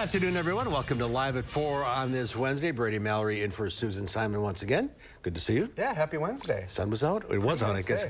afternoon, everyone. Welcome to Live at 4 on this Wednesday. Brady Mallory in for Susan Simon once again. Good to see you. Yeah, happy Wednesday. Sun was out. It was out, I guess.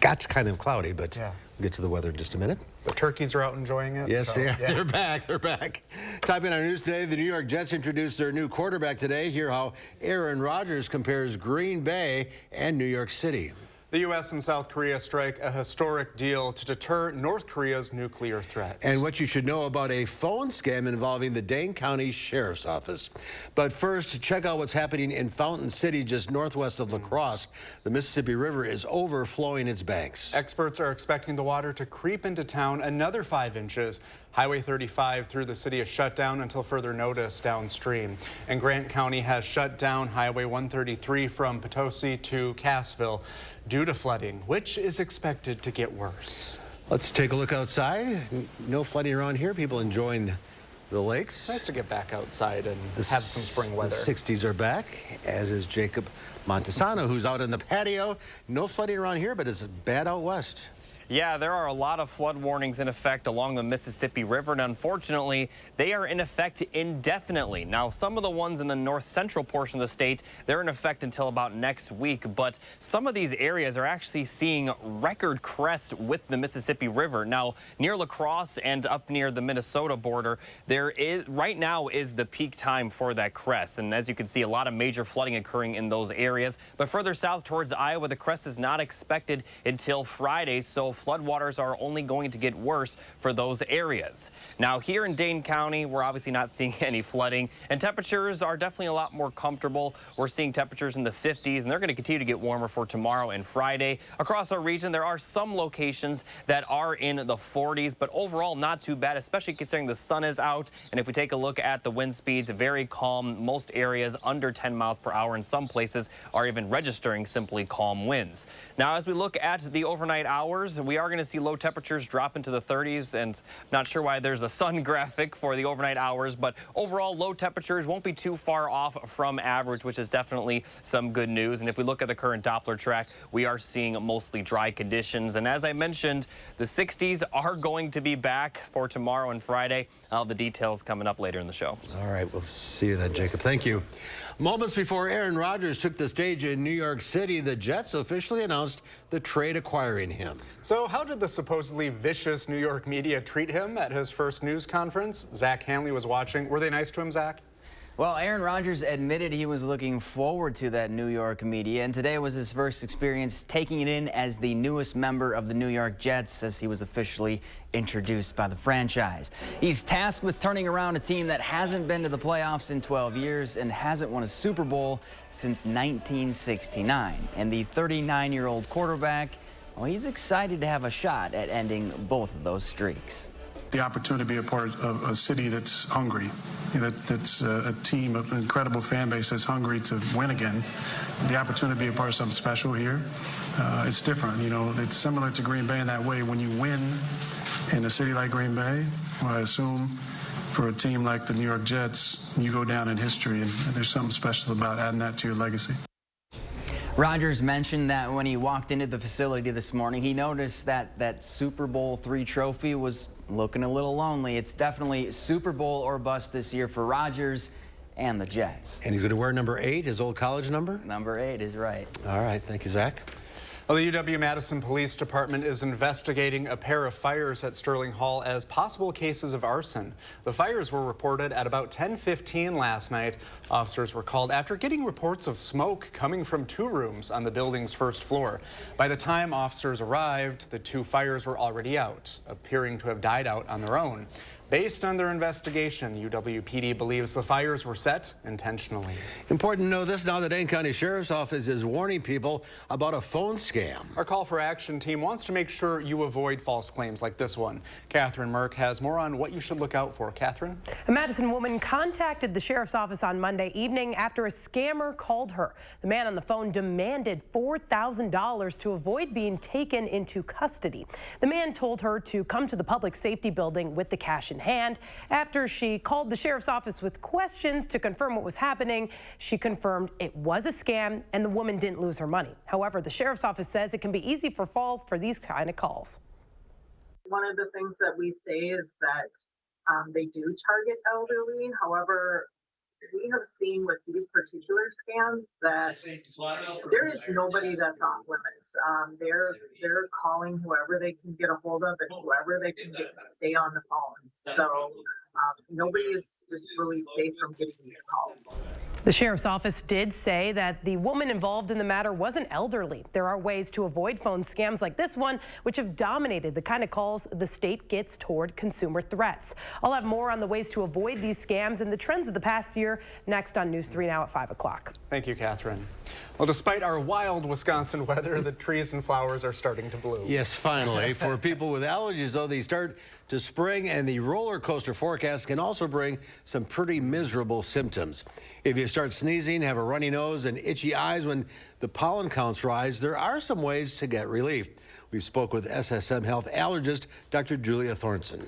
Got kind of cloudy, but yeah. We'll get to the weather in just a minute. The turkeys are out enjoying it. Yes, so, they are. Yeah. They're back. They're back. Top in our news today, the New York Jets introduced their new quarterback today. Hear how Aaron Rodgers compares Green Bay and New York City. The U.S. and South Korea strike a historic deal to deter North Korea's nuclear threat. And what you should know about a phone scam involving the Dane County Sheriff's Office. But first, check out what's happening in Fountain City, just northwest of La Crosse. The Mississippi River is overflowing its banks. Experts are expecting the water to creep into town another 5 inches. Highway 35 through the city is shut down until further notice downstream. And Grant County has shut down Highway 133 from Potosi to Cassville due to flooding, which is expected to get worse. Let's take a look outside. No flooding around here. People enjoying the lakes. It's nice to get back outside and have some spring weather. The 60s are back, as is Jacob Montesano, who's out in the patio. No flooding around here, but it's bad out west. Yeah, there are a lot of flood warnings in effect along the Mississippi River, and unfortunately, they are in effect indefinitely. Now, some of the ones in the north central portion of the state, they're in effect until about next week, but some of these areas are actually seeing record crests with the Mississippi River. Now, near La Crosse and up near the Minnesota border, right now is the peak time for that crest, and as you can see, a lot of major flooding occurring in those areas. But further south towards Iowa, the crest is not expected until Friday, so floodwaters are only going to get worse for those areas. Now, here in Dane County, we're obviously not seeing any flooding, and temperatures are definitely a lot more comfortable. We're seeing temperatures in the 50s, and they're going to continue to get warmer for tomorrow and Friday. Across our region, there are some locations that are in the 40s, but overall not too bad, especially considering the sun is out. And if we take a look at the wind speeds, very calm. Most areas under 10 miles per hour, and some places are even registering simply calm winds. Now, as we look at the overnight hours, we are going to see low temperatures drop into the 30s, and not sure why there's a sun graphic for the overnight hours, but overall low temperatures won't be too far off from average, which is definitely some good news. And if we look at the current Doppler track, we are seeing mostly dry conditions. And as I mentioned, the 60s are going to be back for tomorrow and Friday. I'll have the details coming up later in the show. All right, we'll see you then, Jacob. Thank you. Moments before Aaron Rodgers took the stage in New York City, the Jets officially announced the trade acquiring him. So how did the supposedly vicious New York media treat him at his first news conference? Zach Hanley was watching. Were they nice to him, Zach? Well, Aaron Rodgers admitted he was looking forward to that New York media, and today was his first experience taking it in as the newest member of the New York Jets, as he was officially introduced by the franchise. He's tasked with turning around a team that hasn't been to the playoffs in 12 years and hasn't won a Super Bowl since 1969. And the 39-year-old quarterback, well, he's excited to have a shot at ending both of those streaks. The opportunity to be a part of a city that's hungry, that's a team, an incredible fan base that's hungry to win again. The opportunity to be a part of something special here, it's different. You know, it's similar to Green Bay in that way. When you win in a city like Green Bay, well, I assume for a team like the New York Jets, you go down in history, and there's something special about adding that to your legacy. Rodgers mentioned that when he walked into the facility this morning, he noticed that that Super Bowl III trophy was looking a little lonely. It's definitely Super Bowl or bust this year for Rodgers and the Jets. And he's going to wear number 8, his old college number? Number 8 is right. All right. Thank you, Zach. Well, the UW-Madison Police Department is investigating a pair of fires at Sterling Hall as possible cases of arson. The fires were reported at about 10:15 last night. Officers were called after getting reports of smoke coming from 2 rooms on the building's first floor. By the time officers arrived, the 2 fires were already out, appearing to have died out on their own. Based on their investigation, UW-PD believes the fires were set intentionally. Important to know this now, the Dane County Sheriff's Office is warning people about a phone scam. Our Call for Action team wants to make sure you avoid false claims like this one. Catherine Merck has more on what you should look out for. Catherine? A Madison woman contacted the sheriff's office on Monday evening after a scammer called her. The man on the phone demanded $4,000 to avoid being taken into custody. The man told her to come to the public safety building with the cash in hand. After she called the sheriff's office with questions to confirm what was happening, she confirmed it was a scam and the woman didn't lose her money. However, the sheriff's office says it can be easy to fall for these kind of calls. One of the things that we say is that They do target elderly. However, we have seen with these particular scams that there is nobody that's off limits. They're calling whoever they can get a hold of and whoever they can get to stay on the phone. So nobody is really safe from getting these calls. The sheriff's office did say that the woman involved in the matter wasn't elderly. There are ways to avoid phone scams like this one, which have dominated the kind of calls the state gets toward consumer threats. I'll have more on the ways to avoid these scams and the trends of the past year next on News 3 Now at 5 o'clock. Thank you, Catherine. Well, despite our wild Wisconsin weather, the trees and flowers are starting to bloom. Yes, finally. For people with allergies, though, they start to spring, and the roller coaster forecast can also bring some pretty miserable symptoms. If you start sneezing, have a runny nose, and itchy eyes when the pollen counts rise, there are some ways to get relief. We spoke with SSM Health allergist Dr. Julia Thornton.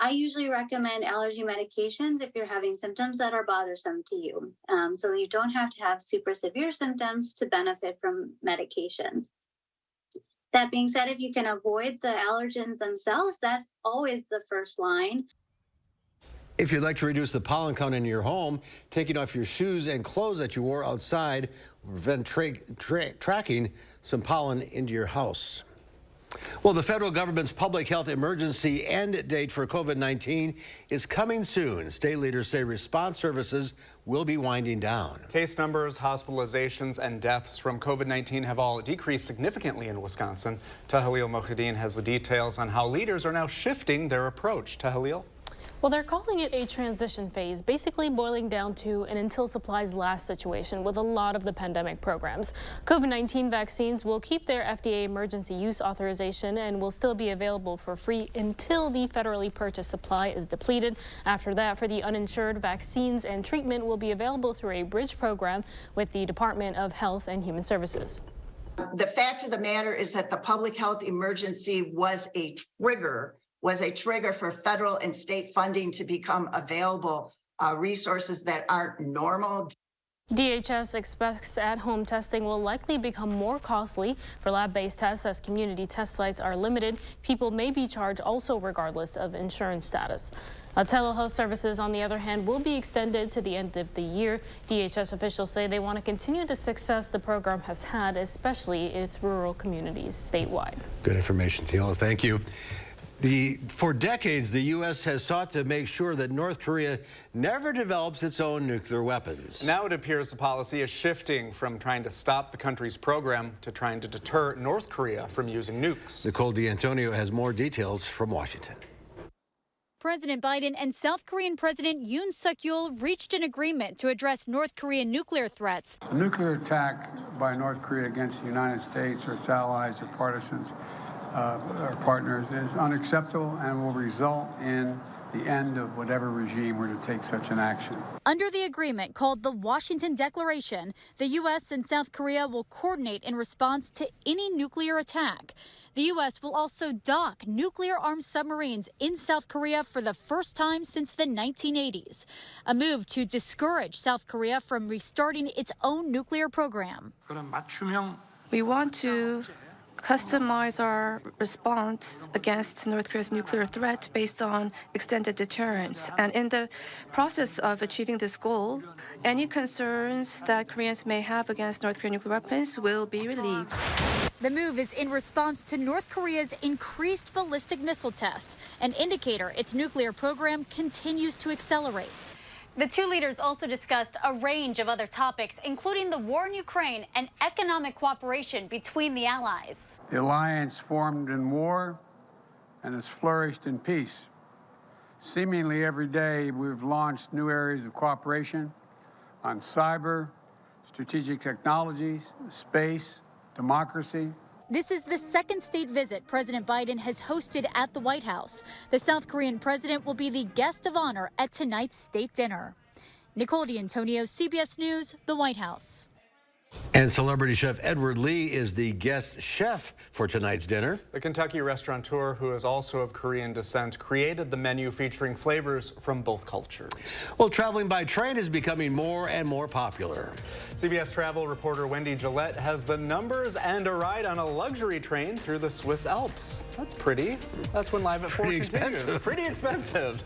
I usually recommend allergy medications if you're having symptoms that are bothersome to you. So you don't have to have super severe symptoms to benefit from medications. That being said, if you can avoid the allergens themselves, that's always the first line. If you'd like to reduce the pollen count in your home, taking off your shoes and clothes that you wore outside will prevent tracking some pollen into your house. Well, the federal government's public health emergency end date for COVID-19 is coming soon. State leaders say response services will be winding down. Case numbers, hospitalizations, and deaths from COVID-19 have all decreased significantly in Wisconsin. Tahalil Mohideen has the details on how leaders are now shifting their approach. Tahalil? Well, they're calling it a transition phase, basically boiling down to an until supplies last situation with a lot of the pandemic programs. COVID-19 vaccines will keep their FDA emergency use authorization and will still be available for free until the federally purchased supply is depleted. After that, for the uninsured, vaccines and treatment will be available through a bridge program with the Department of Health and Human Services. The fact of the matter is that the public health emergency was a trigger for federal and state funding to become available, resources that aren't normal. DHS expects at-home testing will likely become more costly for lab-based tests as community test sites are limited. People may be charged also regardless of insurance status. Telehealth services, on the other hand, will be extended to the end of the year. DHS officials say they want to continue the success the program has had, especially in rural communities statewide. Good information, Thilo. Thank you. For decades, the U.S. has sought to make sure that North Korea never develops its own nuclear weapons. Now it appears the policy is shifting from trying to stop the country's program to trying to deter North Korea from using nukes. Nicole D'Antonio has more details from Washington. President Biden and South Korean President Yoon Suk-yeol reached an agreement to address North Korean nuclear threats. A nuclear attack by North Korea against the United States or its allies or partisans our partners is unacceptable and will result in the end of whatever regime were to take such an action. Under the agreement called the Washington Declaration, the U.S. and South Korea will coordinate in response to any nuclear attack. The U.S. will also dock nuclear-armed submarines in South Korea for the first time since the 1980s, a move to discourage South Korea from restarting its own nuclear program. We want to customize our response against North Korea's nuclear threat based on extended deterrence. And in the process of achieving this goal, any concerns that Koreans may have against North Korean nuclear weapons will be relieved. The move is in response to North Korea's increased ballistic missile test, an indicator its nuclear program continues to accelerate. The two leaders also discussed a range of other topics, including the war in Ukraine and economic cooperation between the allies. The alliance formed in war and has flourished in peace. Seemingly every day, we've launched new areas of cooperation on cyber, strategic technologies, space, democracy. This is the second state visit President Biden has hosted at the White House. The South Korean president will be the guest of honor at tonight's state dinner. Nicole D'Antonio, CBS News, the White House. And celebrity chef Edward Lee is the guest chef for tonight's dinner. The Kentucky restaurateur, who is also of Korean descent, created the menu featuring flavors from both cultures. Well, traveling by train is becoming more and more popular. CBS travel reporter Wendy Gillette has the numbers and a ride on a luxury train through the Swiss Alps. That's pretty. That's when Live at 4 continues. Expensive. Pretty expensive.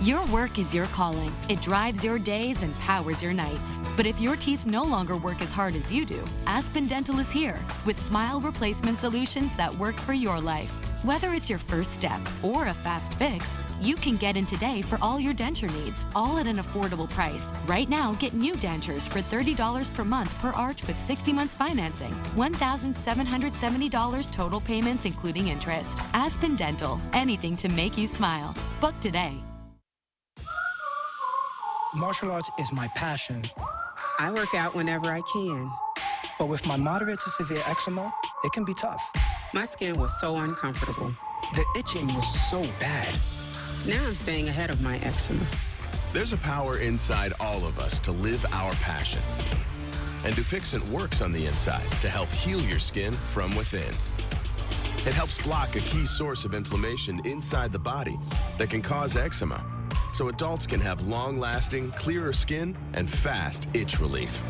Your work is your calling. It drives your days and powers your nights. But if your teeth no longer work as hard as you do, Aspen Dental is here with smile replacement solutions that work for your life. Whether it's your first step or a fast fix, you can get in today for all your denture needs, all at an affordable price. Right now, get new dentures for $30 per month per arch with 60 months financing. $1,770 total payments including interest. Aspen Dental, anything to make you smile. Book today. Martial arts is my passion. I work out whenever I can. But with my moderate to severe eczema, it can be tough. My skin was so uncomfortable. The itching was so bad. Now I'm staying ahead of my eczema. There's a power inside all of us to live our passion. And Dupixent works on the inside to help heal your skin from within. It helps block a key source of inflammation inside the body that can cause eczema, so adults can have long-lasting, clearer skin and fast itch relief.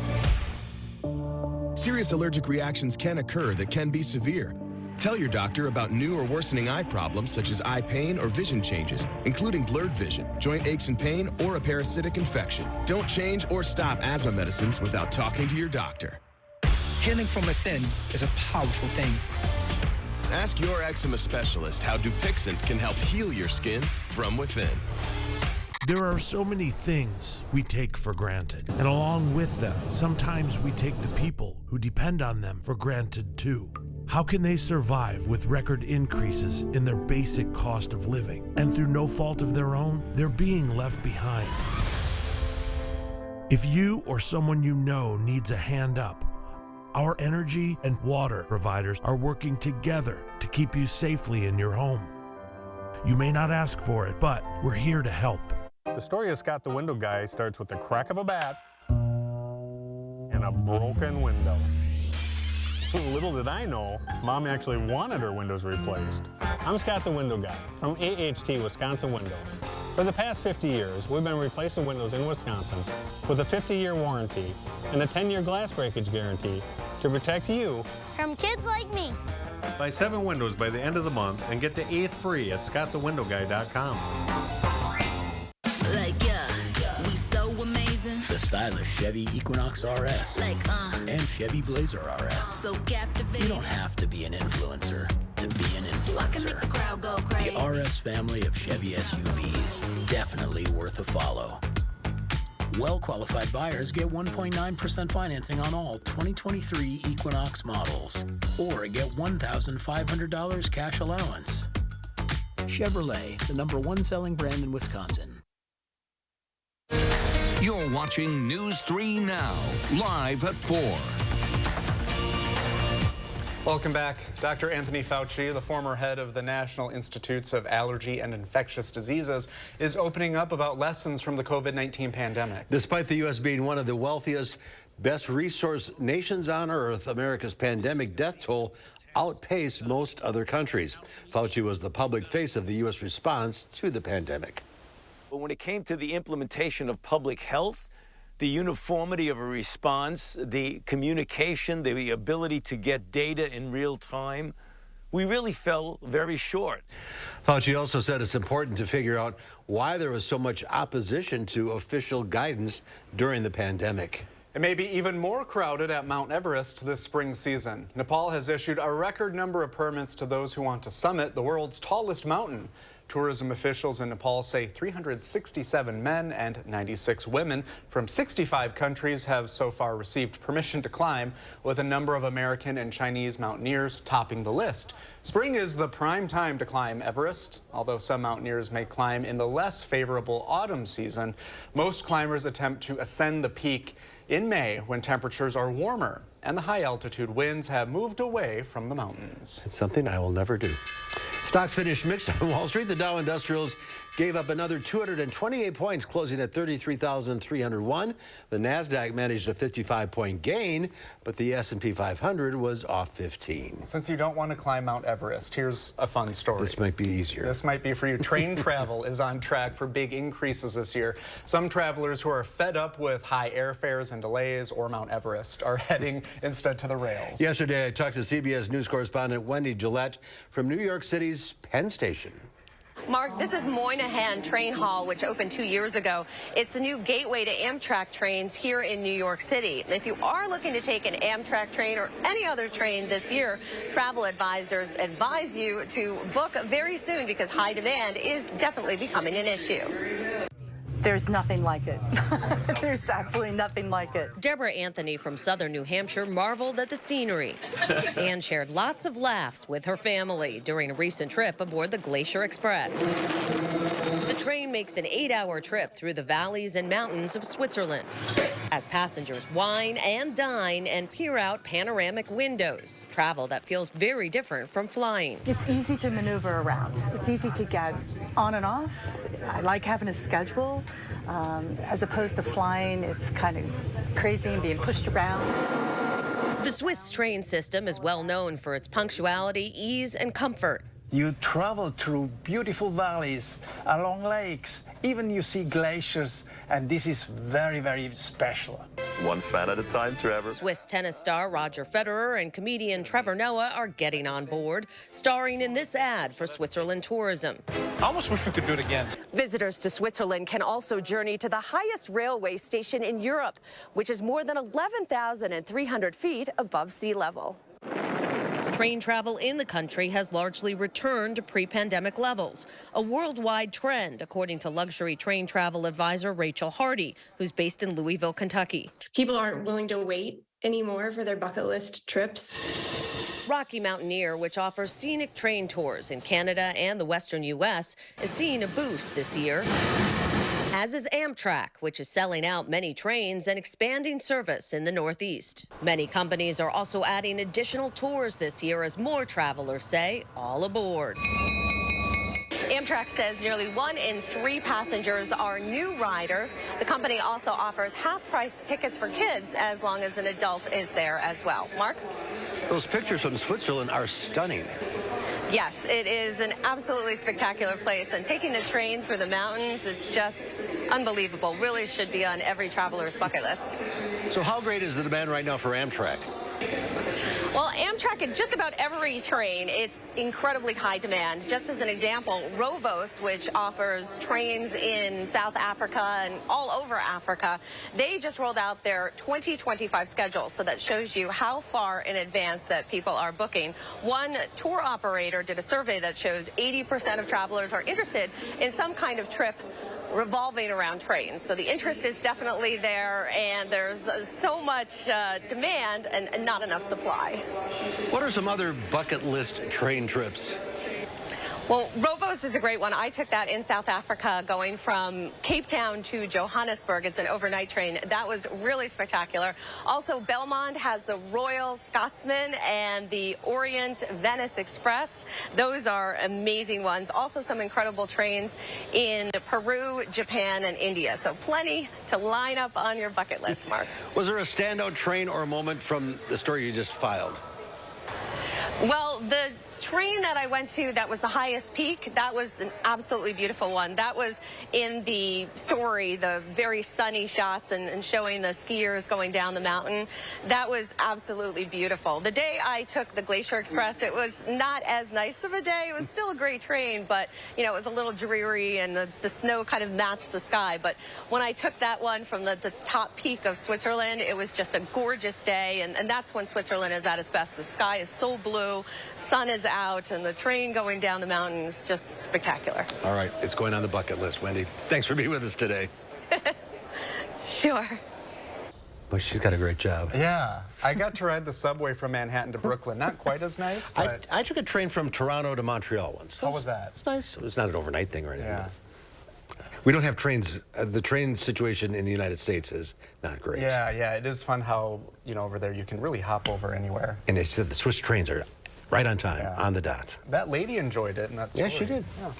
Serious allergic reactions can occur that can be severe. Tell your doctor about new or worsening eye problems such as eye pain or vision changes, including blurred vision, joint aches and pain, or a parasitic infection. Don't change or stop asthma medicines without talking to your doctor. Healing from within is a powerful thing. Ask your eczema specialist how Dupixent can help heal your skin from within. There are so many things we take for granted, and along with them, sometimes we take the people who depend on them for granted too. How can they survive with record increases in their basic cost of living, and through no fault of their own, they're being left behind? If you or someone you know needs a hand up, our energy and water providers are working together to keep you safely in your home. You may not ask for it, but we're here to help. The story of Scott the Window Guy starts with the crack of a bat and a broken window. Little did I know, Mom actually wanted her windows replaced. I'm Scott the Window Guy from AHT Wisconsin Windows. For the past 50 years, we've been replacing windows in Wisconsin with a 50-year warranty and a 10-year glass breakage guarantee to protect you from kids like me. Buy 7 windows by the end of the month and get the 8th free at scottthewindowguy.com. We so amazing. The stylish Chevy Equinox RS. And Chevy Blazer RS. So captivating. You don't have to be an influencer to be an influencer. The crowd go crazy. The RS family of Chevy SUVs. Definitely worth a follow. Well-qualified buyers get 1.9% financing on all 2023 Equinox models. Or get $1,500 cash allowance. Chevrolet, the #1 selling brand in Wisconsin. You're watching News 3 Now, live at 4. Welcome back. Dr. Anthony Fauci, the former head of the National Institutes of Allergy and Infectious Diseases, is opening up about lessons from the COVID-19 pandemic. Despite the U.S. being one of the wealthiest, best resourced nations on earth, America's pandemic death toll outpaced most other countries. Fauci was the public face of the U.S. response to the pandemic. But when it came to the implementation of public health, the uniformity of a response, the communication, the ability to get data in real time, we really fell very short. Fauci also said it's important to figure out why there was so much opposition to official guidance during the pandemic. It may be even more crowded at Mount Everest this spring season. Nepal has issued a record number of permits to those who want to summit the world's tallest mountain. Tourism officials in Nepal say 367 men and 96 women from 65 countries have so far received permission to climb, with a number of American and Chinese mountaineers topping the list. Spring is the prime time to climb Everest. Although some mountaineers may climb in the less favorable autumn season, most climbers attempt to ascend the peak in May when temperatures are warmer and the high altitude winds have moved away from the mountains. It's something I will never do. Stocks finished mixed on Wall Street. The Dow Industrials gave up another 228 points, closing at 33,301. The NASDAQ managed a 55-point gain, but the S&P 500 was off 15. Since you don't want to climb Mount Everest, here's a fun story. This might be easier. This might be for you. Train travel is on track for big increases this year. Some travelers who are fed up with high airfares and delays or Mount Everest are heading instead to the rails. Yesterday, I talked to CBS News correspondent Wendy Gillette from New York City's Penn Station. Mark, this is Moynihan Train Hall, which opened 2 years ago. It's the new gateway to Amtrak trains here in New York City. If you are looking to take an Amtrak train or any other train this year, travel advisors advise you to book very soon because high demand is definitely becoming an issue. There's nothing like it. There's absolutely nothing like it. Deborah Anthony from southern New Hampshire marveled at the scenery and shared lots of laughs with her family during a recent trip aboard the Glacier Express. The train makes an 8-hour trip through the valleys and mountains of Switzerland as passengers wine and dine and peer out panoramic windows, travel that feels very different from flying. It's easy to maneuver around. It's easy to get on and off. I like having a schedule. As opposed to flying, it's kind of crazy and being pushed around. The Swiss train system is well known for its punctuality, ease, and comfort. You travel through beautiful valleys, along lakes, even you see glaciers, and this is very, very special. One fan at a time, Trevor. Swiss tennis star Roger Federer and comedian Trevor Noah are getting on board, starring in this ad for Switzerland Tourism. I almost wish we could do it again. Visitors to Switzerland can also journey to the highest railway station in Europe, which is more than 11,300 feet above sea level. Train travel in the country has largely returned to pre-pandemic levels, a worldwide trend, according to luxury train travel advisor Rachel Hardy, who's based in Louisville, Kentucky. People aren't willing to wait anymore for their bucket list trips. Rocky Mountaineer, which offers scenic train tours in Canada and the western U.S., is seeing a boost this year, as is Amtrak, which is selling out many trains and expanding service in the Northeast. Many companies are also adding additional tours this year as more travelers say, all aboard. Amtrak says nearly 1 in 3 passengers are new riders. The company also offers half-price tickets for kids as long as an adult is there as well. Mark? Those pictures from Switzerland are stunning. Yes, it is an absolutely spectacular place, and taking a train through the mountains, it's just unbelievable. Really should be on every traveler's bucket list. So how great is the demand right now for Amtrak? Well, Amtrak, at just about every train, it's incredibly high demand. Just as an example, Rovos, which offers trains in South Africa and all over Africa, they just rolled out their 2025 schedule. So that shows you how far in advance that people are booking. One tour operator did a survey that shows 80% of travelers are interested in some kind of trip revolving around trains. So the interest is definitely there, and there's so much demand and not enough supply. What are some other bucket list train trips? Well, Rovos is a great one. I took that in South Africa going from Cape Town to Johannesburg. It's an overnight train. That was really spectacular. Also, Belmont has the Royal Scotsman and the Orient Venice Express. Those are amazing ones. Also, some incredible trains in Peru, Japan, and India. So plenty to line up on your bucket list, Mark. Was there a standout train or a moment from the story you just filed? Well, the train that I went to that was the highest peak, that was an absolutely beautiful one. That was in the story, the very sunny shots and showing the skiers going down the mountain. That was absolutely beautiful. The day I took the Glacier Express, it was not as nice of a day. It was still a great train, but you know, it was a little dreary and the snow kind of matched the sky. But when I took that one from the top peak of Switzerland, it was just a gorgeous day, and that's when Switzerland is at its best. The sky is so blue, sun is out, and the train going down the mountains, just spectacular. All right, it's going on the bucket list, Wendy. Thanks for being with us today. Sure. Well, she's got a great job. Yeah, I got to ride the subway from Manhattan to Brooklyn. Not quite as nice, but... I took a train from Toronto to Montreal once. How was that? It's nice. It was not an overnight thing or anything. Yeah. We don't have trains. The train situation in the United States is not great. Yeah, it is fun how, you know, over there you can really hop over anywhere. And it's the Swiss trains are right on time, on the dot. That lady enjoyed it, and that's yeah, she did. Yeah.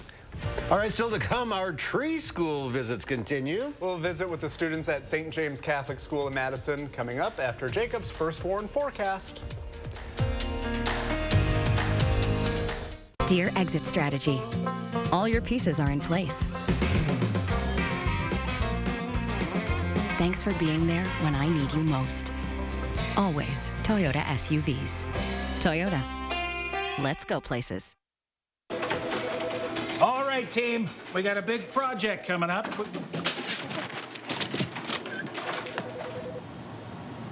All right, still to come, our tree school visits continue. We'll visit with the students at St. James Catholic School in Madison coming up after Jacob's first warn forecast. Dear Exit Strategy, all your pieces are in place. Thanks for being there when I need you most. Always Toyota SUVs. Toyota, let's go places. All right, team, we got a big project coming up.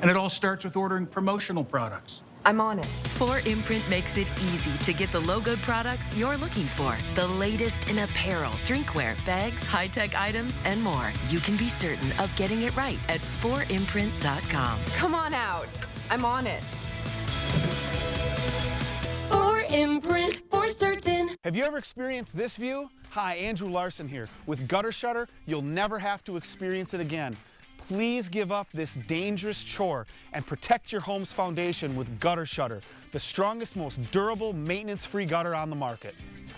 And it all starts with ordering promotional products. I'm on it. 4imprint makes it easy to get the logoed products you're looking for. The latest in apparel, drinkware, bags, high-tech items, and more. You can be certain of getting it right at 4imprint.com. Come on out. I'm on it. 4imprint for certain. Have you ever experienced this view? Hi, Andrew Larson here. With Gutter Shutter, you'll never have to experience it again. Please give up this dangerous chore and protect your home's foundation with Gutter Shutter, the strongest, most durable, maintenance-free gutter on the market.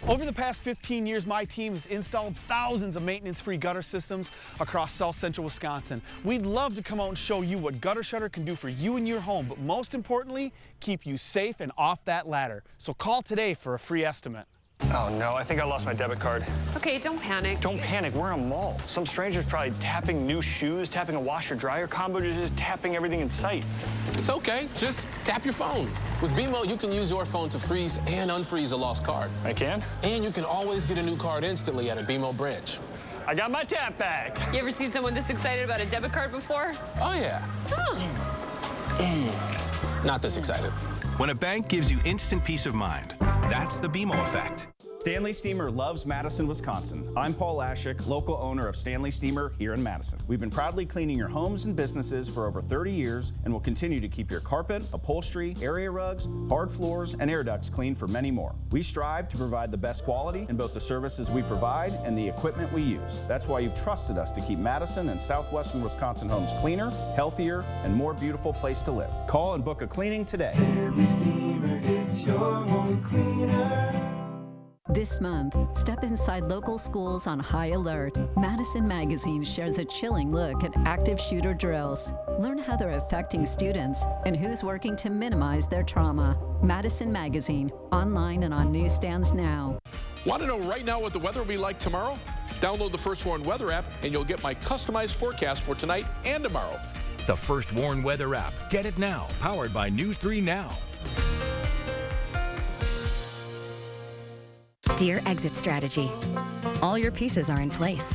Over the past 15 years, my team has installed thousands of maintenance-free gutter systems across South Central Wisconsin. We'd love to come out and show you what Gutter Shutter can do for you and your home, but most importantly, keep you safe and off that ladder. So call today for a free estimate. Oh no, I think I lost my debit card. Okay, don't panic. Don't panic, we're in a mall. Some stranger's probably tapping new shoes, tapping a washer-dryer combo, just tapping everything in sight. It's okay, just tap your phone. With BMO, you can use your phone to freeze and unfreeze a lost card. I can? And you can always get a new card instantly at a BMO branch. I got my tap back. You ever seen someone this excited about a debit card before? Oh yeah. Not this excited. When a bank gives you instant peace of mind, that's the BMO effect. Stanley Steamer loves Madison, Wisconsin. I'm Paul Ashik, local owner of Stanley Steamer here in Madison. We've been proudly cleaning your homes and businesses for over 30 years and will continue to keep your carpet, upholstery, area rugs, hard floors, and air ducts clean for many more. We strive to provide the best quality in both the services we provide and the equipment we use. That's why you've trusted us to keep Madison and southwestern Wisconsin homes cleaner, healthier, and more beautiful place to live. Call and book a cleaning today. Stanley Steamer gets your home cleaner. This month, step inside local schools on high alert. Madison Magazine shares a chilling look at active shooter drills. Learn how they're affecting students and who's working to minimize their trauma. Madison Magazine, online and on newsstands now. Want to know right now what the weather will be like tomorrow? Download the First Warn Weather app and you'll get my customized forecast for tonight and tomorrow. The First Warn Weather app. Get it now. Powered by News 3 Now. Dear Exit Strategy, all your pieces are in place.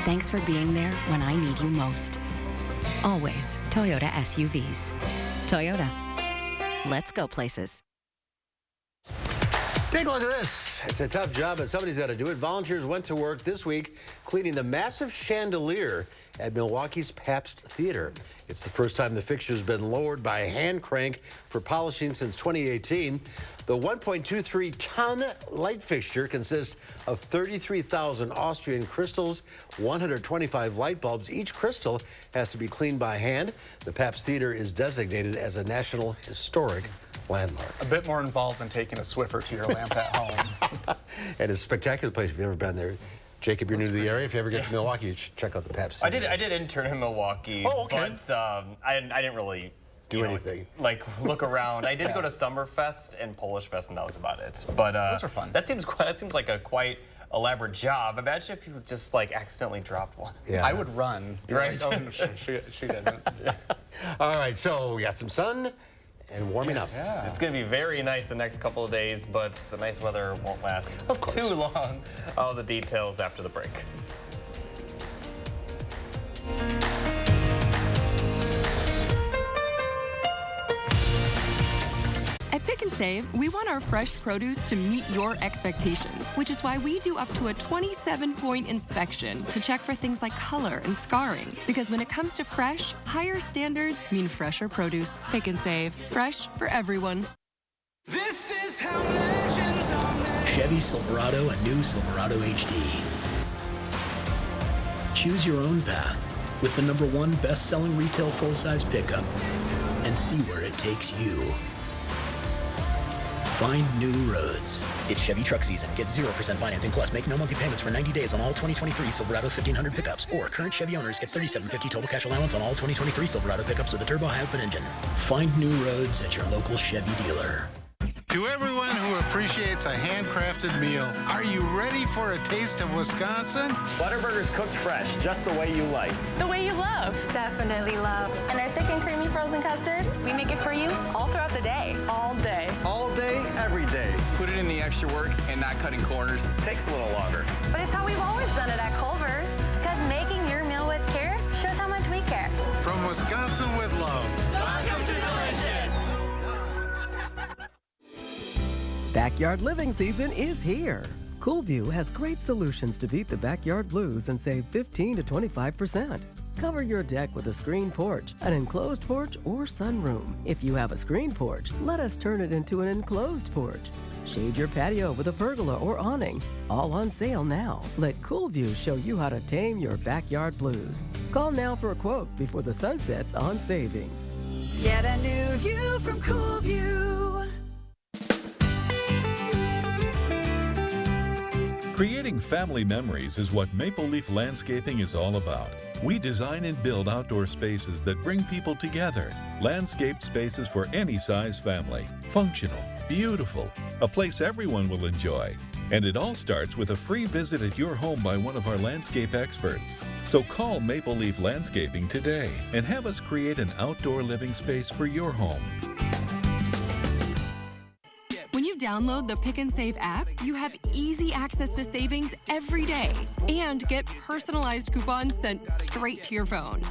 Thanks for being there when I need you most. Always Toyota SUVs. Toyota, let's go places. Take a look at this. It's a tough job, but somebody's got to do it. Volunteers went to work this week cleaning the massive chandelier at Milwaukee's Pabst Theater. It's the first time the fixture's been lowered by a hand crank for polishing since 2018. The 1.23-ton light fixture consists of 33,000 Austrian crystals, 125 light bulbs. Each crystal has to be cleaned by hand. The Pabst Theater is designated as a National Historic Landmark. A bit more involved than taking a Swiffer to your lamp at home. And it's a spectacular place if you've never been there. Jacob, you're new to the area. If you ever get to Milwaukee, you should check out the Pabst Theater. I did intern in Milwaukee. Oh, okay. But I didn't really do anything. Like look around. I did go to Summerfest and Polish Fest, and that was about it. But those are fun. That seems like a quite elaborate job. Imagine if you just like accidentally dropped one. Yeah. I would run. Right. Oh, she didn't. All right, so we got some sun and warming up. Yeah. It's going to be very nice the next couple of days, but the nice weather won't last too long. All the details after the break. At Pick and Save, we want our fresh produce to meet your expectations, which is why we do up to a 27-point inspection to check for things like color and scarring. Because when it comes to fresh, higher standards mean fresher produce. Pick and Save, fresh for everyone. This is how legends are made. Chevy Silverado and new Silverado HD. Choose your own path with the #1 best-selling retail full-size pickup and see where it takes you. Find new roads. It's Chevy truck season. Get 0% financing plus make no monthly payments for 90 days on all 2023 Silverado 1500 pickups. Or current Chevy owners get $3,750 total cash allowance on all 2023 Silverado pickups with a turbo high-output engine. Find new roads at your local Chevy dealer. To everyone who appreciates a handcrafted meal, are you ready for a taste of Wisconsin? Butterburger's cooked fresh, just the way you like. The way you love. Definitely love. And our thick and creamy frozen custard, we make it for you all throughout the day. All day. All day, every day. Put it in the extra work and not cutting corners. Takes a little longer. But it's how we've always done it at Culver's. Because making your meal with care shows how much we care. From Wisconsin with love. Welcome to Delicious. Backyard living season is here. Coolview has great solutions to beat the backyard blues and save 15 to 25%. Cover your deck with a screen porch, an enclosed porch, or sunroom. If you have a screen porch, let us turn it into an enclosed porch. Shade your patio with a pergola or awning. All on sale now. Let Coolview show you how to tame your backyard blues. Call now for a quote before the sun sets on savings. Get a new view from Coolview. Creating family memories is what Maple Leaf Landscaping is all about. We design and build outdoor spaces that bring people together. Landscaped spaces for any size family. Functional, beautiful, a place everyone will enjoy. And it all starts with a free visit at your home by one of our landscape experts. So call Maple Leaf Landscaping today and have us create an outdoor living space for your home. When you download the Pick and Save app, you have easy access to savings every day and get personalized coupons sent straight to your phone.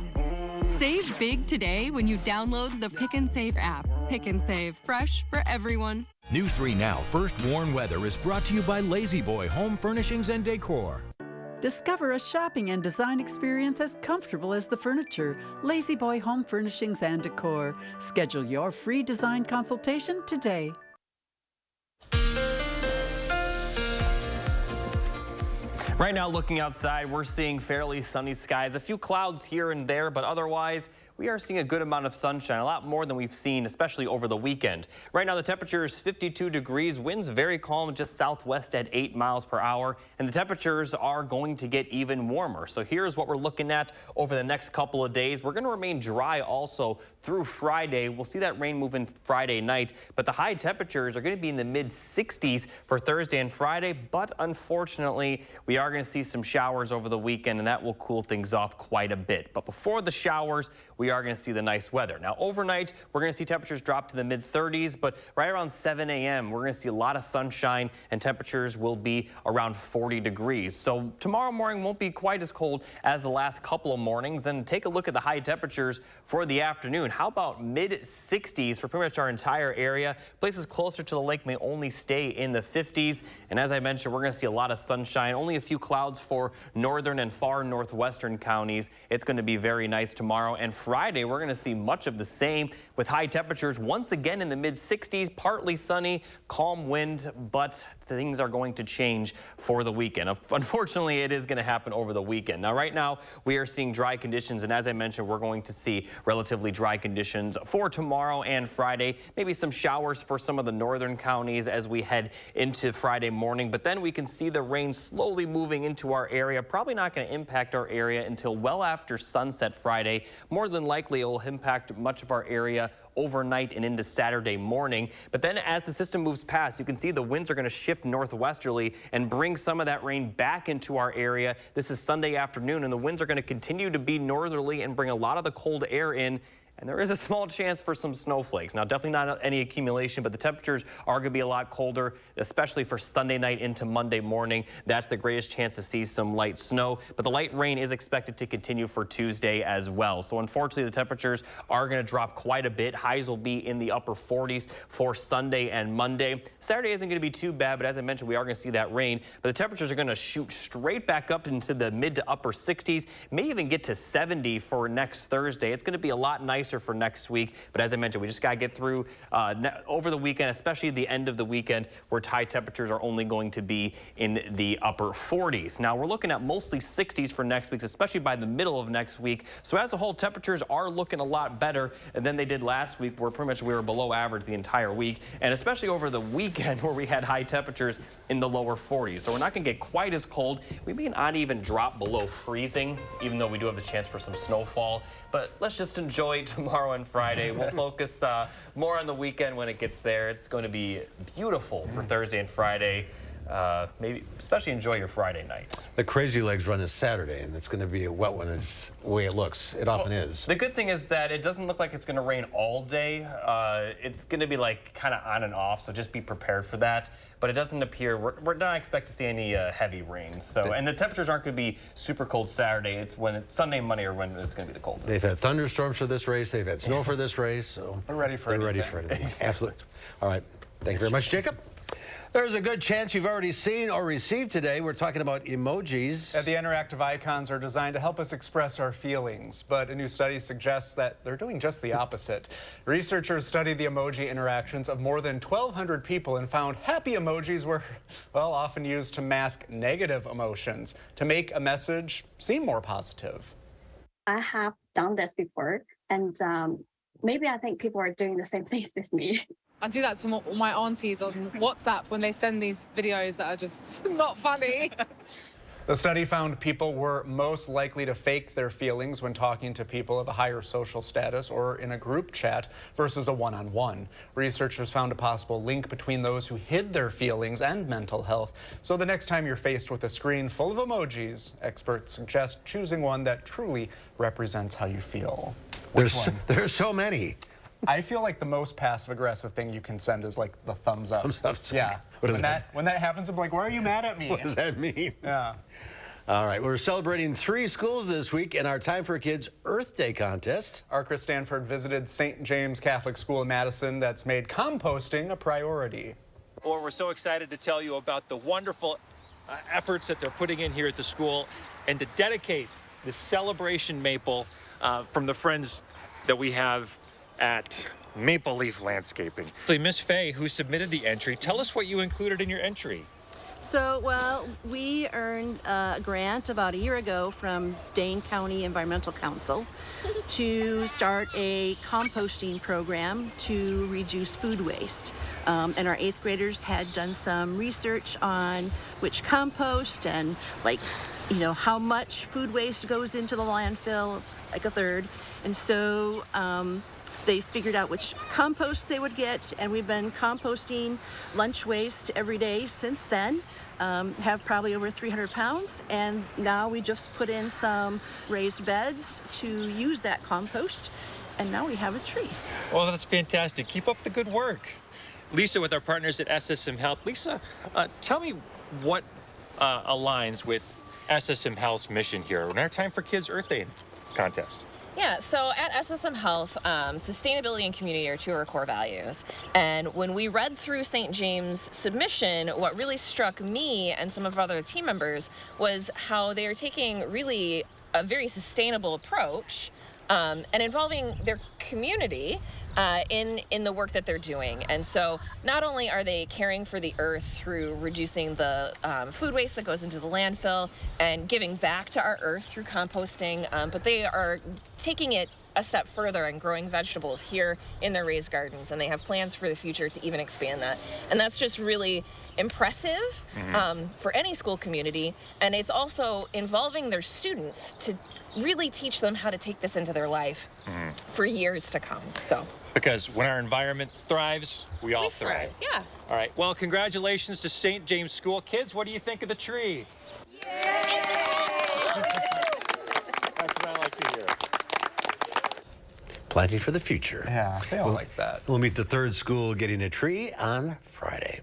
Save big today when you download the Pick and Save app. Pick and Save, fresh for everyone. News 3 Now First Warn Weather is brought to you by Lazy Boy Home Furnishings and Decor. Discover a shopping and design experience as comfortable as the furniture. Lazy Boy Home Furnishings and Decor. Schedule your free design consultation today. Right now, looking outside, we're seeing fairly sunny skies. A few clouds here and there, but otherwise, we are seeing a good amount of sunshine, a lot more than we've seen, especially over the weekend. Right now, the temperature is 52 degrees, winds very calm, just southwest at 8 miles per hour, and the temperatures are going to get even warmer. So here's what we're looking at over the next couple of days. We're going to remain dry also through Friday. We'll see that rain move in Friday night, but the high temperatures are going to be in the mid-60s for Thursday and Friday, but unfortunately, we are going to see some showers over the weekend, and that will cool things off quite a bit. But before the showers, we are going to see the nice weather. Now, overnight, we're going to see temperatures drop to the mid-30s, but right around 7 a.m., we're going to see a lot of sunshine, and temperatures will be around 40 degrees. So tomorrow morning won't be quite as cold as the last couple of mornings. And take a look at the high temperatures for the afternoon. How about mid-60s for pretty much our entire area? Places closer to the lake may only stay in the 50s. And as I mentioned, we're going to see a lot of sunshine, only a few clouds for northern and far northwestern counties. It's going to be very nice tomorrow. And Friday, we're going to see much of the same with high temperatures once again in the mid-60s, partly sunny, calm wind, but things are going to change for the weekend. Unfortunately, it is going to happen over the weekend. Now, right now, we are seeing dry conditions, and as I mentioned, we're going to see relatively dry conditions for tomorrow and Friday. Maybe some showers for some of the northern counties as we head into Friday morning, but then we can see the rain slowly moving into our area. Probably not going to impact our area until well after sunset Friday. More than likely, it will impact much of our area overnight and into Saturday morning. But then as the system moves past, you can see the winds are going to shift northwesterly and bring some of that rain back into our area. This is Sunday afternoon, and the winds are going to continue to be northerly and bring a lot of the cold air in. And there is a small chance for some snowflakes. Now, definitely not any accumulation, but the temperatures are going to be a lot colder, especially for Sunday night into Monday morning. That's the greatest chance to see some light snow. But the light rain is expected to continue for Tuesday as well. So unfortunately, the temperatures are going to drop quite a bit. Highs will be in the upper 40s for Sunday and Monday. Saturday isn't going to be too bad, but as I mentioned, we are going to see that rain. But the temperatures are going to shoot straight back up into the mid to upper 60s, may even get to 70 for next Thursday. It's going to be a lot nicer nicer for next week. But as I mentioned, we just got to get through over the weekend, especially the end of the weekend, where high temperatures are only going to be in the upper 40s. Now, we're looking at mostly 60s for next week, especially by the middle of next week. So as a whole, temperatures are looking a lot better than they did last week, where pretty much we were below average the entire week, and especially over the weekend where we had high temperatures in the lower 40s. So we're not going to get quite as cold. We may not even drop below freezing, even though we do have the chance for some snowfall. But let's just enjoy tomorrow and Friday. We'll focus more on the weekend when it gets there. It's going to be beautiful for Thursday and Friday. Maybe especially enjoy your Friday night. The Crazy Legs run is Saturday, and it's going to be a wet one. Is the way it looks. It often is. The good thing is that it doesn't look like it's going to rain all day. It's going to be like kind of on and off, so just be prepared for that. But it doesn't appear, we're not expect to see any heavy rain. So, and the temperatures aren't going to be super cold Saturday. It's when it's Sunday, Monday, or when it's going to be the coldest. They've had thunderstorms for this race. They've had snow for this race. So they're ready for anything. Absolutely. All right. Thank you very much, Jacob. There's a good chance you've already seen or received today. We're talking about emojis. The interactive icons are designed to help us express our feelings, but a new study suggests that they're doing just the opposite. Researchers studied the emoji interactions of more than 1,200 people and found happy emojis were, well, often used to mask negative emotions, to make a message seem more positive. I have done this before, and maybe I think people are doing the same things with me. I do that to my aunties on WhatsApp when they send these videos that are just not funny. The study found people were most likely to fake their feelings when talking to people of a higher social status or in a group chat versus a one-on-one. Researchers found a possible link between those who hid their feelings and mental health. So the next time you're faced with a screen full of emojis, experts suggest choosing one that truly represents how you feel. There's so many. I feel like the most passive-aggressive thing you can send is like the thumbs up. Thumbs up. Yeah. When that happens, I'm like, why are you mad at me? What does that mean? Yeah. All right, we're celebrating 3 schools this week in our Time for Kids Earth Day contest. Our Chris Stanford visited St. James Catholic School in Madison that's made composting a priority. Well, we're so excited to tell you about the wonderful efforts that they're putting in here at the school and to dedicate the celebration maple from the friends that we have at Maple Leaf Landscaping. Miss Faye, who submitted the entry, tell us what you included in your entry. So, well, we earned a grant about a year ago from Dane County Environmental Council to start a composting program to reduce food waste. And our 8th graders had done some research on which compost and how much food waste goes into the landfill. It's like a third. And so they figured out which compost they would get, and we've been composting lunch waste every day since then. Have probably over 300 pounds, and now we just put in some raised beds to use that compost, and now we have a tree. Well, that's fantastic. Keep up the good work. Lisa, with our partners at SSM Health. Lisa, tell me what aligns with SSM Health's mission here in our Time for Kids Earth Day contest. Yeah, so at SSM Health, sustainability and community are 2 of our core values. And when we read through St. James' submission, what really struck me and some of our other team members was how they are taking really a very sustainable approach and involving their community in the work that they're doing. And so not only are they caring for the earth through reducing the food waste that goes into the landfill and giving back to our earth through composting, but they are taking it a step further and growing vegetables here in their raised gardens, and they have plans for the future to even expand that. And that's just really impressive for any school community, and it's also involving their students to really teach them how to take this into their life for years to come. So, because when our environment thrives, we all thrive. Yeah. All right, well, congratulations to St. James School. Kids, what do you think of the tree? That's what I like to hear. Planting for the future. Yeah, they all like that. We'll meet the 3rd school getting a tree on Friday.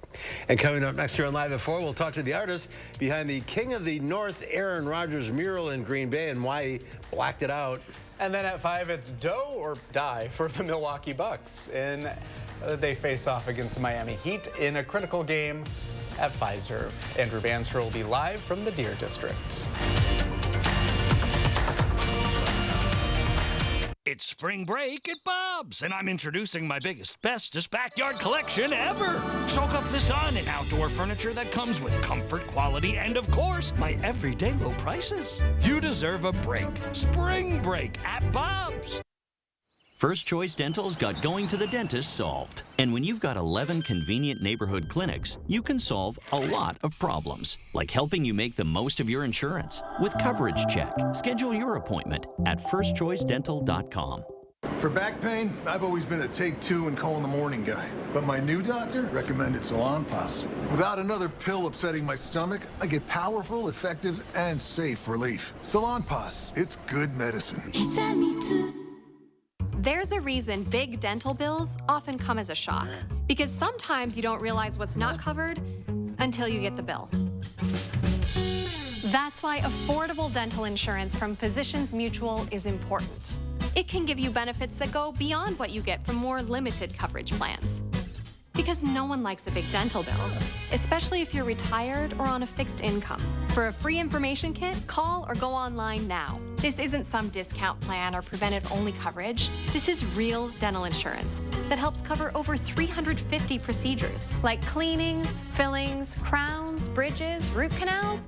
And coming up next year on Live at 4, we'll talk to the artist behind the King of the North, Aaron Rodgers mural in Green Bay and why he blacked it out. And then at 5, it's dough or die for the Milwaukee Bucks. And they face off against the Miami Heat in a critical game at Pfizer. Andrew Banster will be live from the Deer District. It's spring break at Bob's, and I'm introducing my biggest, bestest backyard collection ever. Soak up the sun and outdoor furniture that comes with comfort, quality, and of course, my everyday low prices. You deserve a break. Spring break at Bob's. First Choice Dental's got going to the dentist solved. And when you've got 11 convenient neighborhood clinics, you can solve a lot of problems, like helping you make the most of your insurance. With Coverage Check, schedule your appointment at firstchoicedental.com. For back pain, I've always been a take two and call in the morning guy. But my new doctor recommended Salonpas. Without another pill upsetting my stomach, I get powerful, effective, and safe relief. Salonpas, it's good medicine. There's a reason big dental bills often come as a shock, because sometimes you don't realize what's not covered until you get the bill. That's why affordable dental insurance from Physicians Mutual is important. It can give you benefits that go beyond what you get from more limited coverage plans. Because no one likes a big dental bill, especially if you're retired or on a fixed income. For a free information kit, call or go online now. This isn't some discount plan or preventive-only coverage. This is real dental insurance that helps cover over 350 procedures, like cleanings, fillings, crowns, bridges, root canals,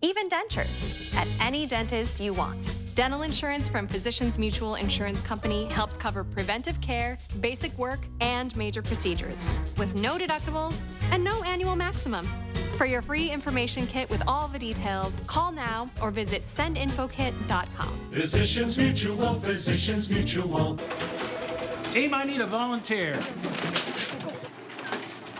even dentures, at any dentist you want. Dental insurance from Physicians Mutual Insurance Company helps cover preventive care, basic work, and major procedures, with no deductibles and no annual maximum. For your free information kit with all the details, call now or visit sendinfokit.com. Physicians Mutual, Physicians Mutual. Team, I need a volunteer.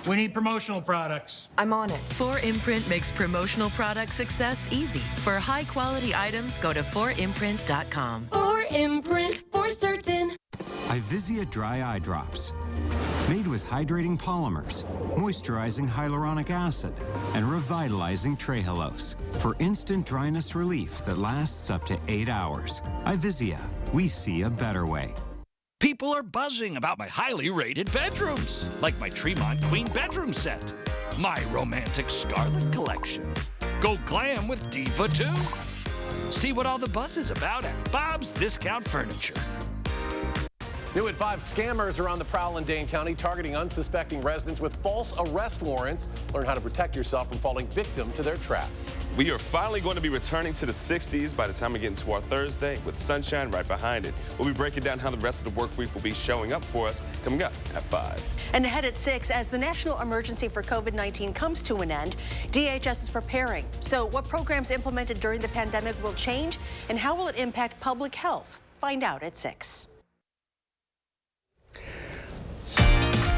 We need promotional products. I'm on it. 4imprint makes promotional product success easy. For high-quality items, go to 4imprint.com. 4imprint, for certain. Ivisia Dry Eye Drops. Made with hydrating polymers, moisturizing hyaluronic acid, and revitalizing trehalose. For instant dryness relief that lasts up to 8 hours. Ivisia, we see a better way. People are buzzing about my highly rated bedrooms, like my Tremont Queen bedroom set, my romantic Scarlet collection. Go glam with Diva 2. See what all the buzz is about at Bob's Discount Furniture. New at 5, scammers are on the prowl in Dane County, targeting unsuspecting residents with false arrest warrants. Learn how to protect yourself from falling victim to their trap. We are finally going to be returning to the 60s by the time we get into our Thursday, with sunshine right behind it. We'll be breaking down how the rest of the work week will be showing up for us coming up at 5. And ahead at 6, as the national emergency for COVID-19 comes to an end, DHS is preparing. So what programs implemented during the pandemic will change, and how will it impact public health? Find out at 6.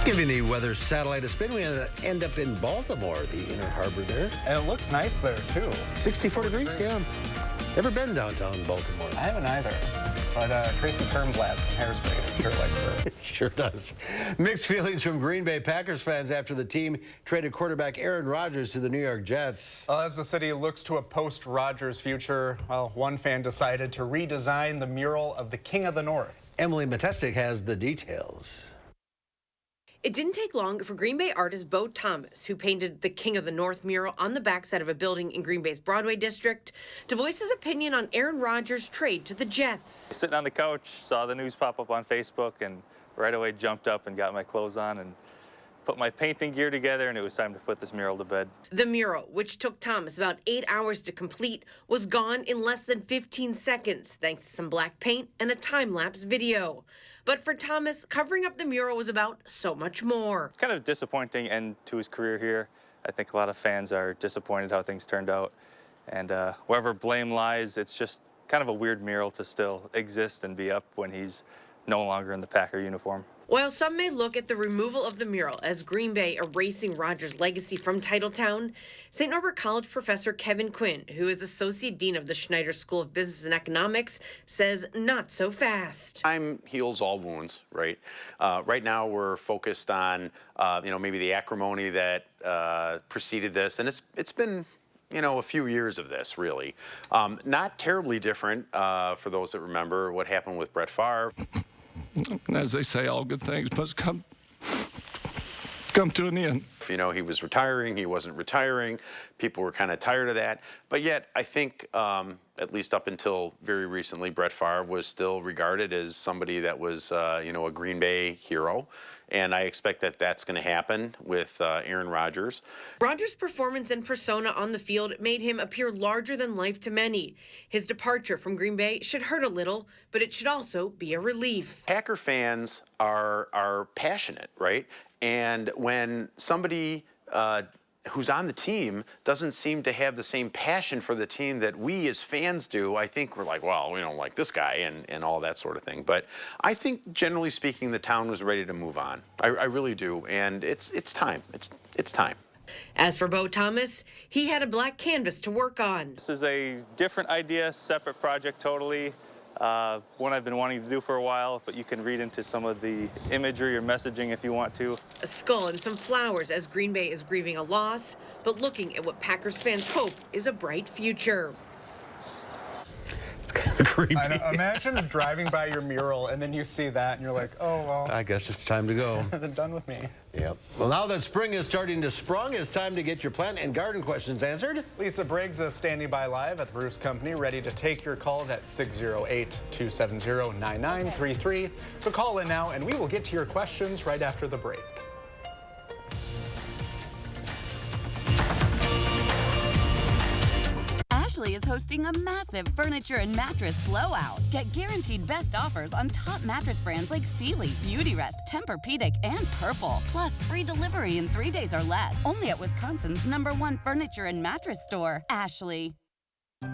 Giving the weather satellite a spin, we end up in Baltimore, the Inner Harbor there. And it looks nice there, too. 64 degrees, yeah. Never been downtown Baltimore. I haven't either. But Tracy Turnblad from Harrisburg sure likes it. Sure does. Mixed feelings from Green Bay Packers fans after the team traded quarterback Aaron Rodgers to the New York Jets. Well, as the city looks to a post-Rodgers future, well, one fan decided to redesign the mural of the King of the North. Emily Matestic has the details. It didn't take long for Green Bay artist Bo Thomas, who painted the King of the North mural on the backside of a building in Green Bay's Broadway district, to voice his opinion on Aaron Rodgers' trade to the Jets. Sitting on the couch, saw the news pop up on Facebook, and right away jumped up and got my clothes on and put my painting gear together, and it was time to put this mural to bed. The mural, which took Thomas about 8 hours to complete, was gone in less than 15 seconds, thanks to some black paint and a time-lapse video. But for Thomas, covering up the mural was about so much more. It's kind of a disappointing end to his career here. I think a lot of fans are disappointed how things turned out. And wherever blame lies, it's just kind of a weird mural to still exist and be up when he's no longer in the Packer uniform. While some may look at the removal of the mural as Green Bay erasing Rodgers' legacy from Titletown, St. Norbert College professor Kevin Quinn, who is Associate Dean of the Schneider School of Business and Economics, says not so fast. Time heals all wounds, right? Right now we're focused on, maybe the acrimony that preceded this, and it's been, a few years of this, really. Not terribly different for those that remember what happened with Brett Favre. As they say, all good things must come come to an end. You know, he was retiring, he wasn't retiring. People were kind of tired of that. But yet, I think, at least up until very recently, Brett Favre was still regarded as somebody that was, you know, a Green Bay hero. And I expect that that's going to happen with Aaron Rodgers. Rodgers' performance and persona on the field made him appear larger than life to many. His departure from Green Bay should hurt a little, but it should also be a relief. Packer fans are passionate, right? And when somebody who's on the team doesn't seem to have the same passion for the team that we as fans do, I think we're like, well, we don't like this guy and all that sort of thing. But I think, generally speaking, the town was ready to move on. I really do, and it's time. It's time. As for Bo Thomas, he had a blank canvas to work on. This is a different idea, separate project totally. One I've been wanting to do for a while, but you can read into some of the imagery or messaging if you want to. A skull and some flowers as Green Bay is grieving a loss, but looking at what Packers fans hope is a bright future. Creepy. I know, imagine driving by your mural and then you see that and you're like, oh, well. I guess it's time to go. They're done with me. Yep. Well, now that spring is starting to sprung, it's time to get your plant and garden questions answered. Lisa Briggs is standing by live at the Bruce Company, ready to take your calls at 608-270-9933. So call in now and we will get to your questions right after the break. Ashley is hosting a massive furniture and mattress blowout. Get guaranteed best offers on top mattress brands like Sealy, Beautyrest, Tempur-Pedic, and Purple. Plus free delivery in 3 days or less. Only at Wisconsin's #1 furniture and mattress store, Ashley.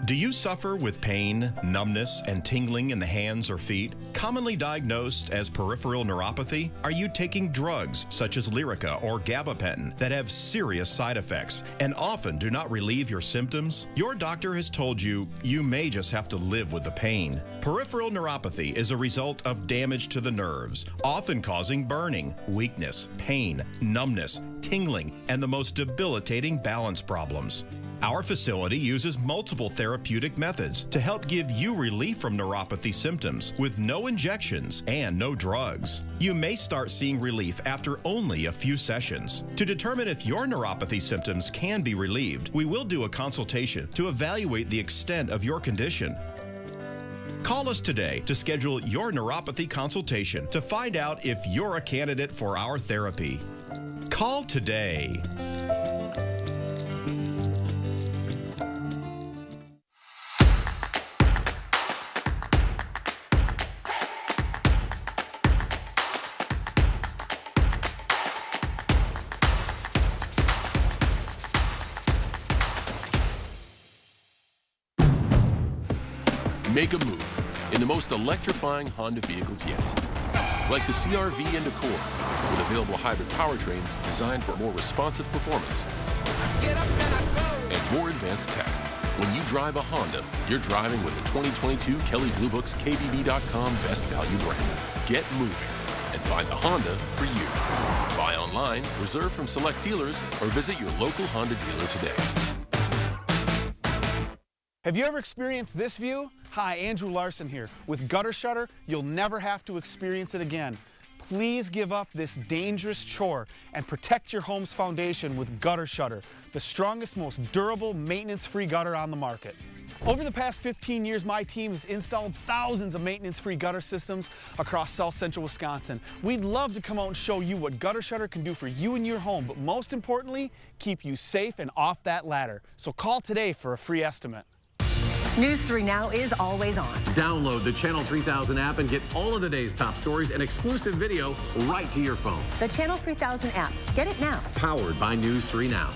Do you suffer with pain, numbness, and tingling in the hands or feet? Commonly diagnosed as peripheral neuropathy? Are you taking drugs such as Lyrica or gabapentin that have serious side effects and often do not relieve your symptoms? Your doctor has told you you may just have to live with the pain. Peripheral neuropathy is a result of damage to the nerves, often causing burning, weakness, pain, numbness, tingling, and the most debilitating balance problems. Our facility uses multiple therapeutic methods to help give you relief from neuropathy symptoms with no injections and no drugs. You may start seeing relief after only a few sessions. To determine if your neuropathy symptoms can be relieved, we will do a consultation to evaluate the extent of your condition. Call us today to schedule your neuropathy consultation to find out if you're a candidate for our therapy. Call today. Make a move in the most electrifying Honda vehicles yet. Like the CR-V and Accord, with available hybrid powertrains designed for more responsive performance and more advanced tech. When you drive a Honda, you're driving with the 2022 Kelley Blue Book's KBB.com Best Value brand. Get moving and find the Honda for you. Buy online, reserve from select dealers, or visit your local Honda dealer today. Have you ever experienced this view? Hi, Andrew Larson here. With Gutter Shutter, you'll never have to experience it again. Please give up this dangerous chore and protect your home's foundation with Gutter Shutter, the strongest, most durable, maintenance-free gutter on the market. Over the past 15 years, my team has installed thousands of maintenance-free gutter systems across South Central Wisconsin. We'd love to come out and show you what Gutter Shutter can do for you and your home, but most importantly, keep you safe and off that ladder. So call today for a free estimate. News 3 Now is always on. Download the Channel 3000 app and get all of the day's top stories and exclusive video right to your phone. The Channel 3000 app. Get it now. Powered by News 3 Now.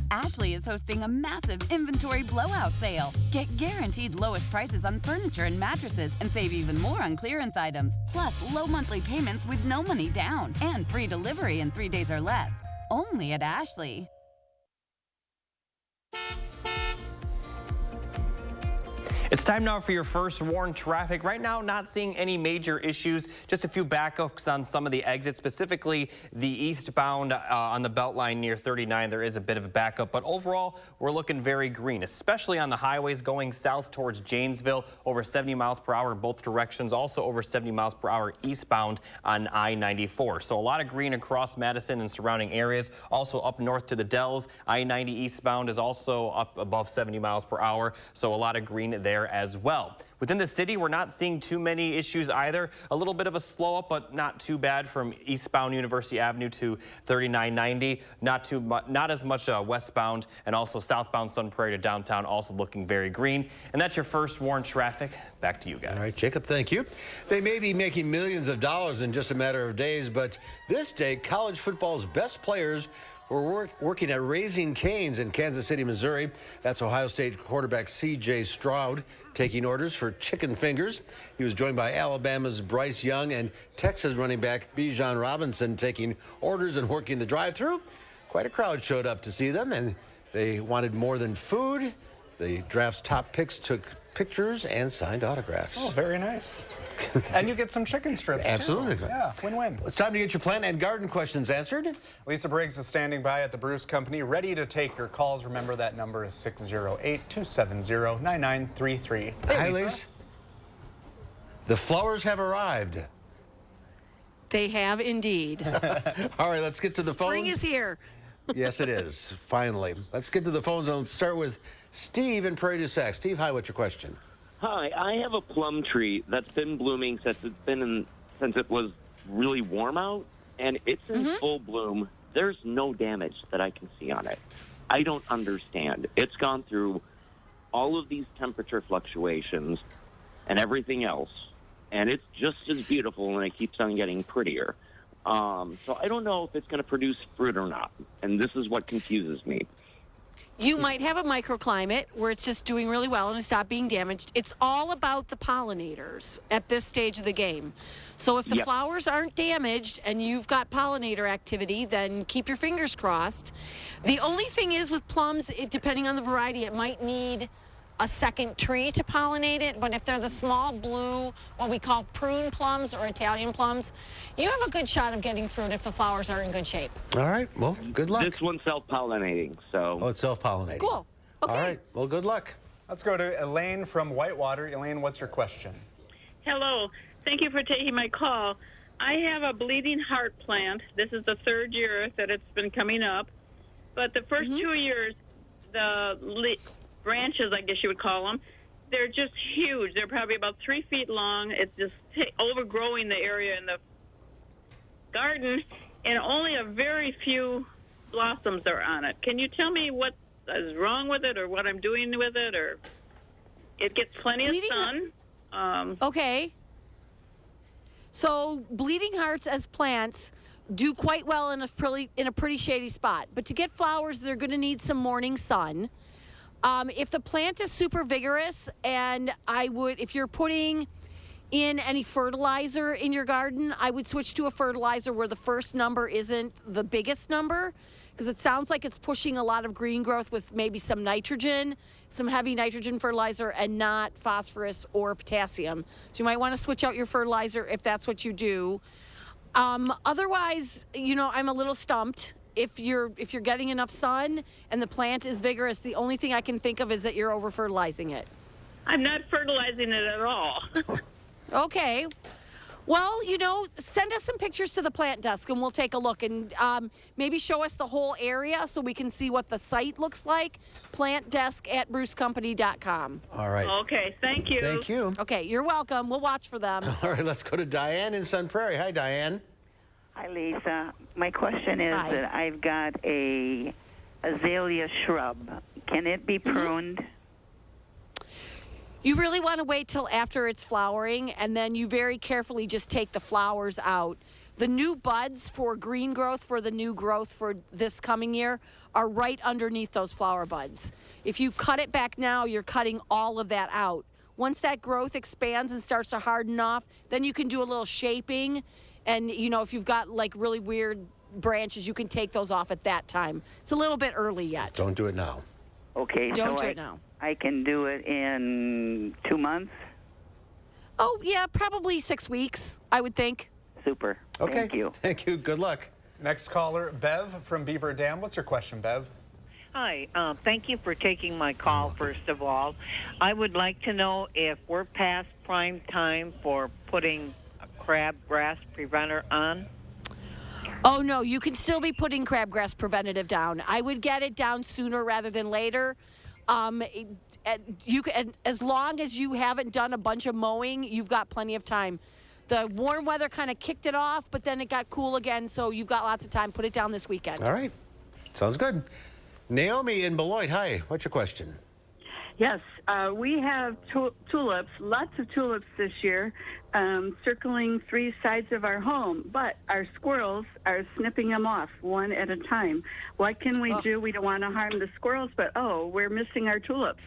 Ashley is hosting a massive inventory blowout sale. Get guaranteed lowest prices on furniture and mattresses and save even more on clearance items. Plus, low monthly payments with no money down and free delivery in 3 days or less. Only at Ashley. It's time now for your first warn traffic. Right now, not seeing any major issues, just a few backups on some of the exits, specifically the eastbound on the Beltline near 39. There is a bit of a backup, but overall, we're looking very green, especially on the highways going south towards Janesville, over 70 miles per hour in both directions, also over 70 miles per hour eastbound on I-94. So a lot of green across Madison and surrounding areas. Also up north to the Dells, I-90 eastbound is also up above 70 miles per hour, so a lot of green there as well. Within the city, we're not seeing too many issues either. A little bit of a slow up, but not too bad from eastbound University Avenue to 3990. Not as much westbound, and also southbound Sun Prairie to downtown, also looking very green. And that's your first warn traffic. Back to you guys. All right, Jacob, thank you. They may be making millions of dollars in just a matter of days, but this day, college football's best players were working at Raising Cane's in Kansas City, Missouri. That's Ohio State quarterback C.J. Stroud taking orders for chicken fingers. He was joined by Alabama's Bryce Young and Texas running back Bijan Robinson taking orders and working the drive-thru. Quite a crowd showed up to see them, and they wanted more than food. The draft's top picks took pictures and signed autographs. Oh, very nice. And you get some chicken strips, Absolutely. too. Yeah, win-win. It's time to get your plant and garden questions answered. Lisa Briggs is standing by at the Bruce Company, ready to take your calls. Remember, that number is 608-270-9933. Hi, Lisa. The flowers have arrived. They have indeed. All right, let's get to the phones. Spring is here. Yes, it is. Finally. Let's get to the phones. I'll start with Steve in Prairie du Sac. Steve, hi, what's your question? Hi, I have a plum tree that's been blooming since it was really warm out, and it's in full bloom. There's no damage that I can see on it. I don't understand. It's gone through all of these temperature fluctuations and everything else, and it's just as beautiful, and it keeps on getting prettier. So I don't know if it's going to produce fruit or not, and this is what confuses me. You might have a microclimate where it's just doing really well and it's not being damaged. It's all about the pollinators at this stage of the game. So if the flowers aren't damaged and you've got pollinator activity, then keep your fingers crossed. The only thing is with plums, depending on the variety, it might need a second tree to pollinate it, but if they're the small blue, what we call prune plums or Italian plums, you have a good shot of getting fruit if the flowers are in good shape. All right, well, good luck. This one's self-pollinating, so... Oh, it's self-pollinating. Cool. Okay. All right, well, good luck. Let's go to Elaine from Whitewater. Elaine, what's your question? Hello. Thank you for taking my call. I have a bleeding heart plant. This is the third year that it's been coming up. But the first 2 years, the branches, I guess you would call them, they're just huge. They're probably about 3 feet long. It's just overgrowing the area in the garden, and only a very few blossoms are on it. Can you tell me what is wrong with it or what I'm doing with it? Or it gets plenty of sun. Okay. So bleeding hearts as plants do quite well in a pretty shady spot. But to get flowers, they're going to need some morning sun. If the plant is super vigorous, and if you're putting in any fertilizer in your garden, I would switch to a fertilizer where the first number isn't the biggest number, because it sounds like it's pushing a lot of green growth with maybe some nitrogen, some heavy nitrogen fertilizer, and not phosphorus or potassium. So you might want to switch out your fertilizer if that's what you do. Otherwise, I'm a little stumped. If you're getting enough sun and the plant is vigorous, the only thing I can think of is that you're over-fertilizing it. I'm not fertilizing it at all. Okay. Well, send us some pictures to the plant desk and we'll take a look, and maybe show us the whole area so we can see what the site looks like. plantdesk@brucecompany.com. All right. Okay, thank you. Thank you. Okay, you're welcome. We'll watch for them. All right, let's go to Diane in Sun Prairie. Hi, Diane. Hi, Lisa. My question is that I've got a azalea shrub. Can it be pruned? You really want to wait till after it's flowering, and then you very carefully just take the flowers out. The new buds for green growth, for the new growth for this coming year, are right underneath those flower buds. If you cut it back now, you're cutting all of that out. Once that growth expands and starts to harden off, then you can do a little shaping. And, if you've got like really weird branches, you can take those off at that time. It's a little bit early yet. Don't do it now. Okay, Don't so do it now. I can do it in 2 months? Oh, yeah, probably 6 weeks, I would think. Super. Okay. Thank you. Thank you. Good luck. Next caller, Bev from Beaver Dam. What's your question, Bev? Hi, thank you for taking my call, first of all. I would like to know if we're past prime time for putting a crabgrass preventer on. Oh, no, you can still be putting crabgrass preventative down. I would get it down sooner rather than later. You can, as long as you haven't done a bunch of mowing, you've got plenty of time. The warm weather kind of kicked it off, but then it got cool again, so you've got lots of time. Put it down this weekend. All right. Sounds good. Naomi in Beloit, hi. What's your question? Yes, we have tulips, lots of tulips this year, circling 3 sides of our home, but our squirrels are snipping them off one at a time. What can we do? We don't want to harm the squirrels, but we're missing our tulips.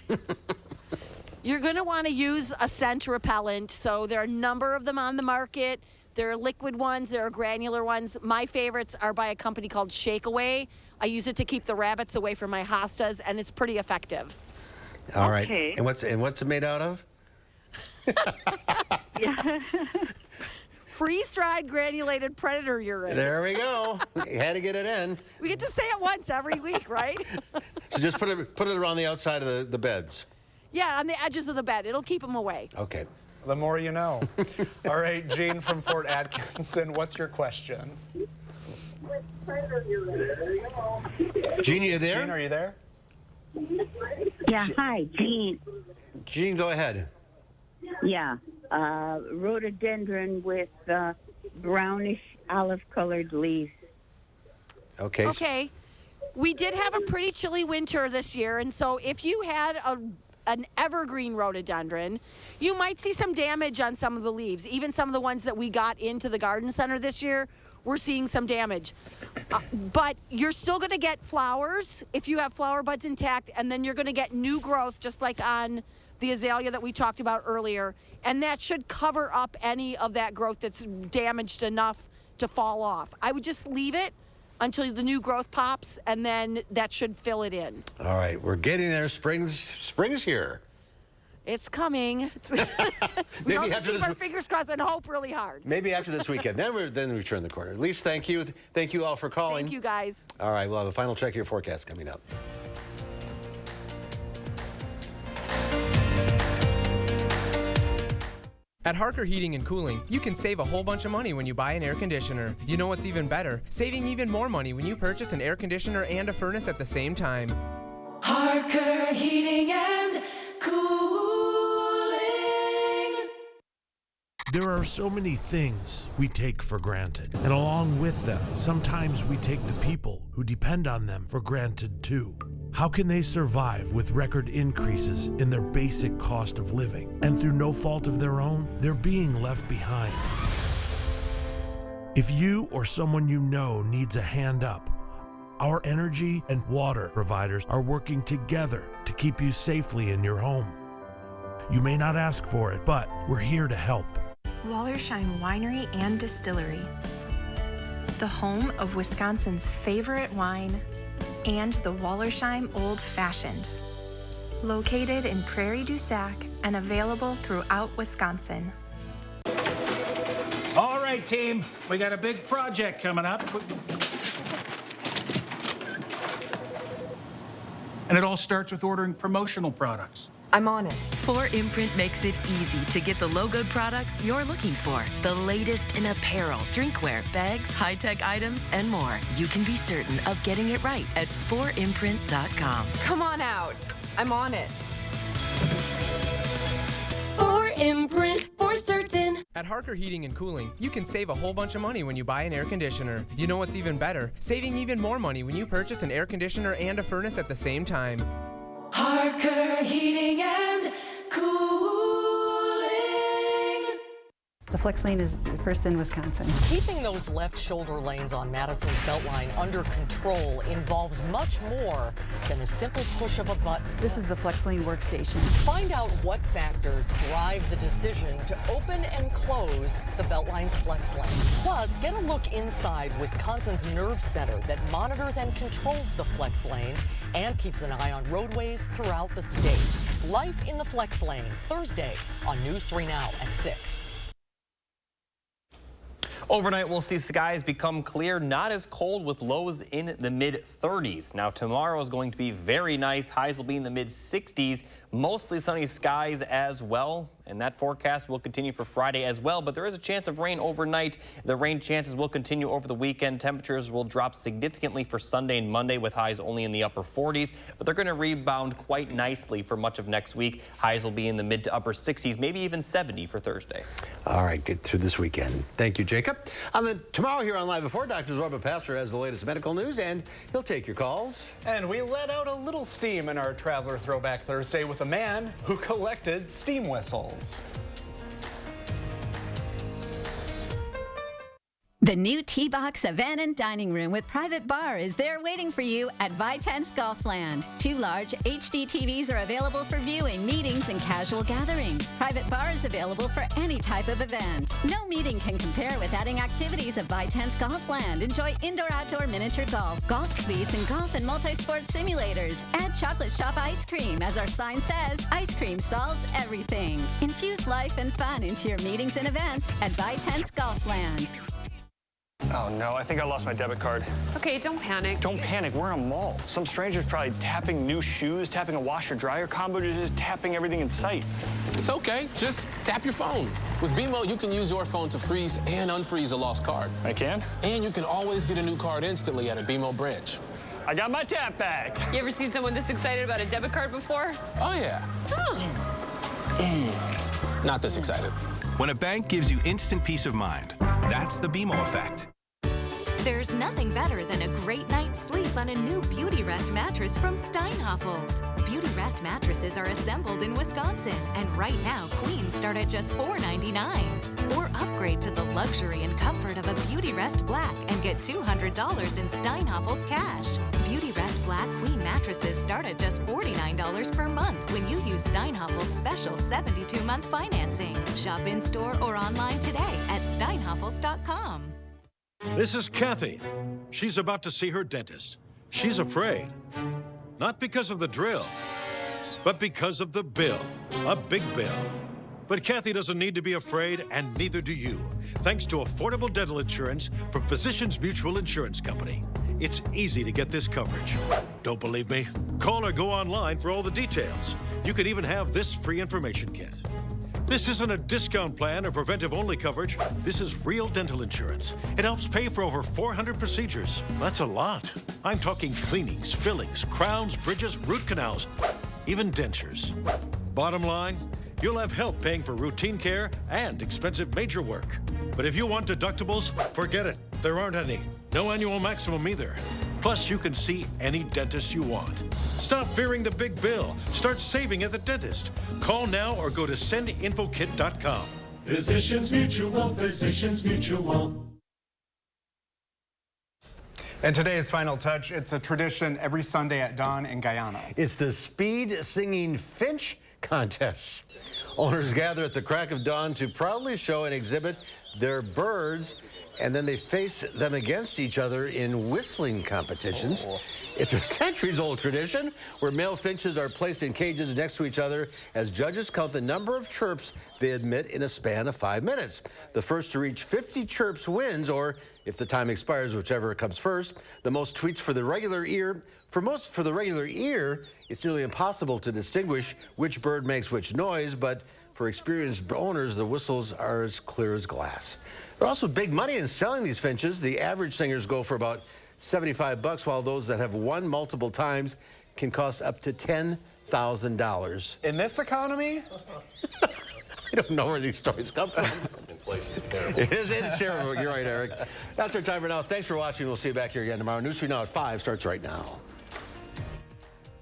You're going to want to use a scent repellent. So there are a number of them on the market. There are liquid ones, there are granular ones. My favorites are by a company called Shake Away. I use it to keep the rabbits away from my hostas, and it's pretty effective. All right. And what's it made out of? Freeze-dried granulated predator urine. There we go. You had to get it in. We get to say it once every week, right? So just put it around the outside of the beds. Yeah, on the edges of the bed. It'll keep them away. Okay. The more you know. All right, Jean from Fort Atkinson, what's your question? Jean, you there? Jean, are you there? Yeah, hi, Jean. Jean, go ahead. Yeah, rhododendron with brownish olive-colored leaves. Okay. Okay. We did have a pretty chilly winter this year, and so if you had an evergreen rhododendron, you might see some damage on some of the leaves. Even some of the ones that we got into the garden center this year, we're seeing some damage. But you're still going to get flowers if you have flower buds intact, and then you're going to get new growth, just like on the azalea that we talked about earlier. And that should cover up any of that growth that's damaged enough to fall off. I would just leave it until the new growth pops, and then that should fill it in. All right, we're getting there. Spring's here. It's coming. We also keep our fingers crossed and hope really hard. Maybe after this weekend. then we turn the corner. At least thank you. Thank you all for calling. Thank you, guys. All right, we'll have a final check of your forecast coming up. At Harker Heating and Cooling, you can save a whole bunch of money when you buy an air conditioner. You know what's even better? Saving even more money when you purchase an air conditioner and a furnace at the same time. Harker Heating and Cooling. There are so many things we take for granted, and along with them, sometimes we take the people who depend on them for granted too. How can they survive with record increases in their basic cost of living? And through no fault of their own, they're being left behind. If you or someone you know needs a hand up, our energy and water providers are working together to keep you safely in your home. You may not ask for it, but we're here to help. Wallersheim Winery and Distillery, the home of Wisconsin's favorite wine and the Wallersheim Old Fashioned. Located in Prairie du Sac and available throughout Wisconsin. All right, team, we got a big project coming up. And it all starts with ordering promotional products. I'm on it. 4imprint makes it easy to get the logoed products you're looking for. The latest in apparel, drinkware, bags, high-tech items, and more. You can be certain of getting it right at 4imprint.com. Come on out. I'm on it. 4imprint for certain. At Harker Heating and Cooling, you can save a whole bunch of money when you buy an air conditioner. You know what's even better? Saving even more money when you purchase an air conditioner and a furnace at the same time. Harker Heating and Cooling. The flex lane is first in Wisconsin. Keeping those left shoulder lanes on Madison's Beltline under control involves much more than a simple push of a button. This is the flex lane workstation. Find out what factors drive the decision to open and close the Beltline's flex lane. Plus, get a look inside Wisconsin's nerve center that monitors and controls the flex lanes and keeps an eye on roadways throughout the state. Life in the flex lane, Thursday on News 3 Now at 6. Overnight, we'll see skies become clear, not as cold, with lows in the mid-30s. Now, tomorrow is going to be very nice. Highs will be in the mid-60s. Mostly sunny skies as well. And that forecast will continue for Friday as well. But there is a chance of rain overnight. The rain chances will continue over the weekend. Temperatures will drop significantly for Sunday and Monday, with highs only in the upper 40s. But they're going to rebound quite nicely for much of next week. Highs will be in the mid to upper 60s, maybe even 70 for Thursday. All right, get through this weekend. Thank you, Jacob. And then tomorrow here on Live Before, Dr. Zorba Pastor has the latest medical news, and he'll take your calls. And we let out a little steam in our Traveler Throwback Thursday with a man who collected steam whistles. The new T-Box Savannah Dining Room with private bar is there waiting for you at Vitense Golfland. 2 large HD TVs are available for viewing, meetings, and casual gatherings. Private bar is available for any type of event. No meeting can compare with adding activities at Vitense Golfland. Enjoy indoor-outdoor miniature golf suites, and golf and multi-sport simulators. Add chocolate shop ice cream. As our sign says, ice cream solves everything. Infuse life and fun into your meetings and events at Vitense Golfland. Oh no, I think I lost my debit card. Okay, don't panic. Don't panic, we're in a mall. Some stranger's probably tapping new shoes, tapping a washer-dryer combo, just tapping everything in sight. It's okay, just tap your phone. With BMO, you can use your phone to freeze and unfreeze a lost card. I can? And you can always get a new card instantly at a BMO branch. I got my tap back. You ever seen someone this excited about a debit card before? Oh yeah. Not this excited. When a bank gives you instant peace of mind, that's the BMO effect. There's nothing better than a great night's sleep on a new Beauty Rest mattress from Steinhafels. Beauty Rest mattresses are assembled in Wisconsin, and right now, queens start at just $4.99. Or upgrade to the luxury and comfort of a Beauty Rest Black and get $200 in Steinhafels cash. Beauty Rest Black Queen mattresses start at just $49 per month when you use Steinhafels' special 72-month financing. Shop in-store or online today at steinhafels.com. This is Kathy. She's about to see her dentist. She's afraid. Not because of the drill, but because of the bill. A big bill. But Kathy doesn't need to be afraid, and neither do you, thanks to affordable dental insurance from Physicians Mutual Insurance Company. It's easy to get this coverage. Don't believe me? Call or go online for all the details. You could even have this free information kit. This isn't a discount plan or preventive-only coverage. This is real dental insurance. It helps pay for over 400 procedures. That's a lot. I'm talking cleanings, fillings, crowns, bridges, root canals, even dentures. Bottom line, you'll have help paying for routine care and expensive major work. But if you want deductibles, forget it. There aren't any. No annual maximum either. Plus, you can see any dentist you want. Stop fearing the big bill. Start saving at the dentist. Call now or go to sendinfokit.com. Physicians Mutual, Physicians Mutual. And today's Final Touch, it's a tradition every Sunday at dawn in Guyana. It's the Speed Singing Finch Contest. Owners gather at the crack of dawn to proudly show and exhibit their birds, and then they face them against each other in whistling competitions. It's a centuries-old tradition where male finches are placed in cages next to each other as judges count the number of chirps they emit in a span of 5 minutes. The first to reach 50 chirps wins, or if the time expires, whichever comes first. The most tweets for the regular ear. For the regular ear, it's nearly impossible to distinguish which bird makes which noise, but for experienced owners, the whistles are as clear as glass. There's also big money in selling these finches. The average singers go for about $75, while those that have won multiple times can cost up to $10,000. In this economy? I don't know where these stories come from. Inflation is terrible. It's terrible. You're right, Eric. That's our time for now. Thanks for watching. We'll see you back here again tomorrow. News 3 Now at 5 starts right now.